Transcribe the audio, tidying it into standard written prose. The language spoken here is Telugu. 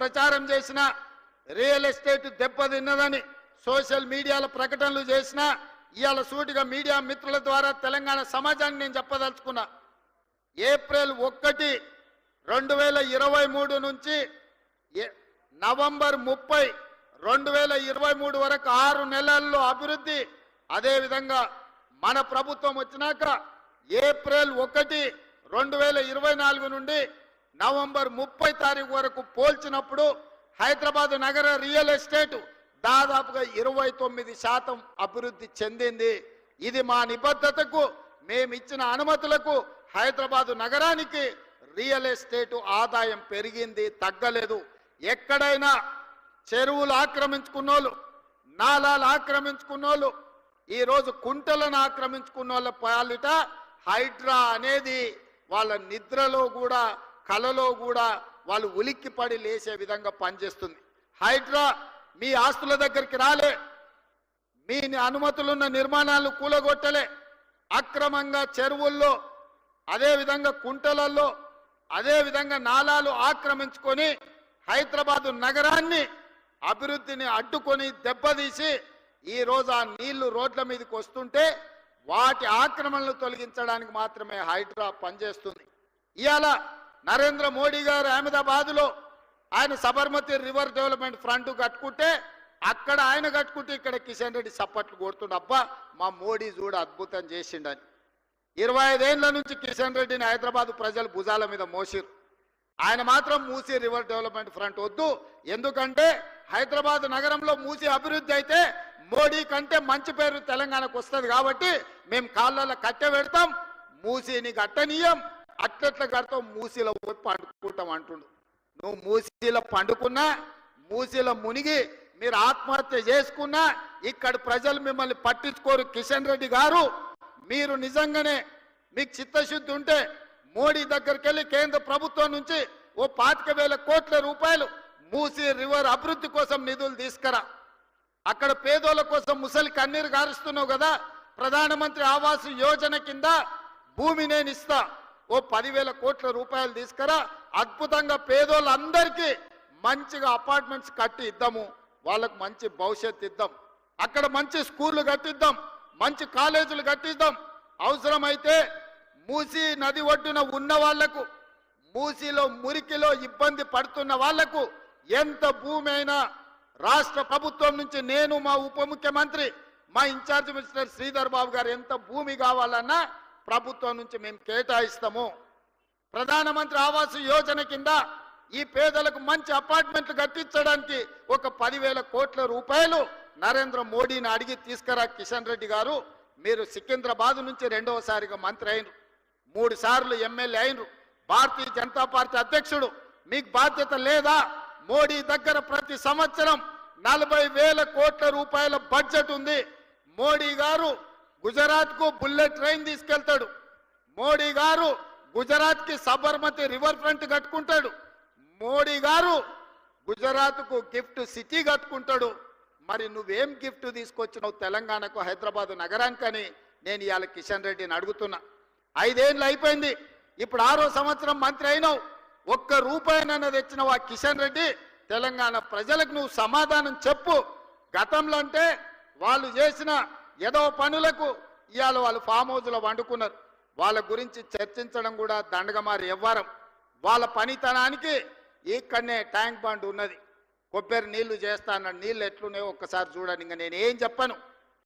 ప్రచారం చేసిన రియల్ ఎస్టేట్ దెబ్బతిన్నదని సోషల్ మీడియాలో ప్రకటనలు చేసిన ఇవాళ సూటిగా మీడియా మిత్రుల ద్వారా తెలంగాణ సమాజాన్ని నేను చెప్పదలుచుకున్నా. ఏప్రిల్ 1, 2023 నుంచి నవంబర్ 30, 2023 వరకు 6 నెలల్లో అభివృద్ధి. అదేవిధంగా మన ప్రభుత్వం వచ్చినాక ఏప్రిల్ 1, 2024 నుండి నవంబర్ 30 తారీఖు వరకు పోల్చినప్పుడు హైదరాబాద్ నగర రియల్ ఎస్టేట్ దాదాపుగా 29% అభివృద్ధి చెందింది. ఇది మా నిబద్ధతకు, మేమిచ్చిన అనుమతులకు హైదరాబాద్ నగరానికి రియల్ ఎస్టేట్ ఆదాయం పెరిగింది, తగ్గలేదు. ఎక్కడైనా చెరువులు ఆక్రమించుకున్నోళ్ళు, నాలాలు ఆక్రమించుకున్నోళ్ళు, ఈరోజు కుంటలను ఆక్రమించుకున్నోళ్ళ పాలిట హైడ్రా అనేది వాళ్ళ నిద్రలో కూడా కలలో కూడా వాళ్ళు ఉలిక్కిపడి లేచే విధంగా పనిచేస్తుంది. హైడ్రా మీ ఆస్తుల దగ్గరికి రాలే, మీ అనుమతులున్న నిర్మాణాలు కూలగొట్టలే, అక్రమంగా చెరువుల్లో అదేవిధంగా కుంటలలో అదేవిధంగా నాలాలు ఆక్రమించుకొని హైదరాబాదు నగరాన్ని అభివృద్ధిని అడ్డుకొని దెబ్బతీసి ఈరోజు ఆ నీళ్లు రోడ్ల మీదకి వస్తుంటే వాటి ఆక్రమణలు తొలగించడానికి మాత్రమే హైడ్రా పనిచేస్తుంది. ఇవాళ నరేంద్ర మోడీ గారు అహ్మదాబాద్లో ఆయన సబర్మతి రివర్ డెవలప్మెంట్ ఫ్రంట్ కట్టుకుంటే అక్కడ ఆయన కట్టుకుంటే ఇక్కడ కిషన్ రెడ్డి చప్పట్లు కొడుతుండే, అబ్బా మా మోడీ చూడ అద్భుతం చేసిండని. 25 ఏళ్ల నుంచి కిషన్ రెడ్డిని హైదరాబాద్ ప్రజలు భుజాల మీద మోసిరు. ఆయన మాత్రం మూసీ రివర్ డెవలప్మెంట్ ఫ్రంట్ వద్దు, ఎందుకంటే హైదరాబాద్ నగరంలో మూసీ అభివృద్ధి అయితే మోడీ కంటే మంచి పేరు తెలంగాణకు వస్తుంది కాబట్టి మేము కాళ్ళలో కట్టె పెడతాం, మూసీని కట్టనీయం, అట్లట్ల కడతాం, మూసీలో పోయి పండుకుంటాం అంటుండు. నువ్వు మూసీలో పండుకున్నా, మూసీలో మునిగి మీరు ఆత్మహత్య చేసుకున్నా ఇక్కడ ప్రజలు మిమ్మల్ని పట్టించుకోరు. కిషన్ రెడ్డి గారు, మీరు నిజంగానే మీకు చిత్తశుద్ధి ఉంటే మోడీ దగ్గరికి వెళ్ళి కేంద్ర ప్రభుత్వం నుంచి ఓ 25,000 కోట్ల రూపాయలు మూసీ రివర్ అభివృద్ధి కోసం నిధులు తీసుకురా. అక్కడ పేదోళ్ళ కోసం ముసలి కన్నీరు గారుస్తున్నావు కదా, ప్రధానమంత్రి ఆవాస్ యోజన కింద భూమి నేను ఇస్తా, ఓ 10,000 కోట్ల రూపాయలు తీసుకురా. అద్భుతంగా పేదోళ్ళందరికీ మంచిగా అపార్ట్మెంట్స్ కట్టి ఇద్దాము, వాళ్ళకు మంచి భవిష్యత్తు ఇద్దాం, అక్కడ మంచి స్కూళ్ళు కట్టిద్దాం, మంచి కాలేజీలు కట్టిద్దాం. అవసరమైతే మూసీ నది ఒడ్డున ఉన్న వాళ్లకు, మూసీలో మురికిలో ఇబ్బంది పడుతున్న వాళ్లకు ఎంత భూమి అయినా రాష్ట్ర ప్రభుత్వం నుంచి నేను, మా ఉప ముఖ్యమంత్రి, మా ఇన్ఛార్జ్ మినిస్టర్ శ్రీధర్ బాబు గారు ఎంత భూమి కావాలన్నా ప్రభుత్వం నుంచి మేము కేటాయిస్తాము. ప్రధానమంత్రి ఆవాస్ యోజన కింద ఈ పేదలకు మంచి అపార్ట్మెంట్లు కట్టించడానికి ఒక 10,000 కోట్ల రూపాయలు నరేంద్ర మోడీని అడిగి తీసుకురా. కిషన్ రెడ్డి గారు, మీరు సికింద్రాబాద్ నుంచి 2వసారిగా మంత్రి అయినరు, 3 సార్లు ఎమ్మెల్యే అయినరు, భారతీయ జనతా పార్టీ అధ్యక్షుడు, మీకు బాధ్యత లేదా? మోడీ దగ్గర ప్రతి సంవత్సరం 40,000 కోట్ల రూపాయల బడ్జెట్ ఉంది. మోడీ గారు గుజరాత్కు బుల్లెట్ ట్రైన్ తీసుకెళ్తాడు, మోడీ గారు గుజరాత్కి సబర్మతి రివర్ ఫ్రంట్ కట్టుకుంటాడు, మోడీ గారు గుజరాత్కు గిఫ్ట్ సిటీ కట్టుకుంటాడు. మరి నువ్వేం గిఫ్ట్ తీసుకొచ్చినావు తెలంగాణకు, హైదరాబాద్ నగరానికని నేను ఇవాళ కిషన్ రెడ్డిని అడుగుతున్నా. 5 ఏళ్ళు అయిపోయింది, ఇప్పుడు 6వ సంవత్సరం మంత్రి అయినావు, ఒక్క రూపాయినైనా తెచ్చినావు ఆ కిషన్ రెడ్డి? తెలంగాణ ప్రజలకు నువ్వు సమాధానం చెప్పు. గతంలో అంటే వాళ్ళు చేసిన ఏదో పనులకు ఇవాళ వాళ్ళు ఫామ్ హౌస్లో వండుకున్నారు, వాళ్ళ గురించి చర్చించడం కూడా దండగమారి వ్యవహారం. వాళ్ళ పనితనానికి ఇక్కడనే ట్యాంక్ బండ్ ఉన్నది, కొబ్బరి నీళ్లు చేస్తా అన్న నీళ్ళు ఎట్లున్నాయో ఒక్కసారి చూడండి. ఇంకా నేను ఏం చెప్పను.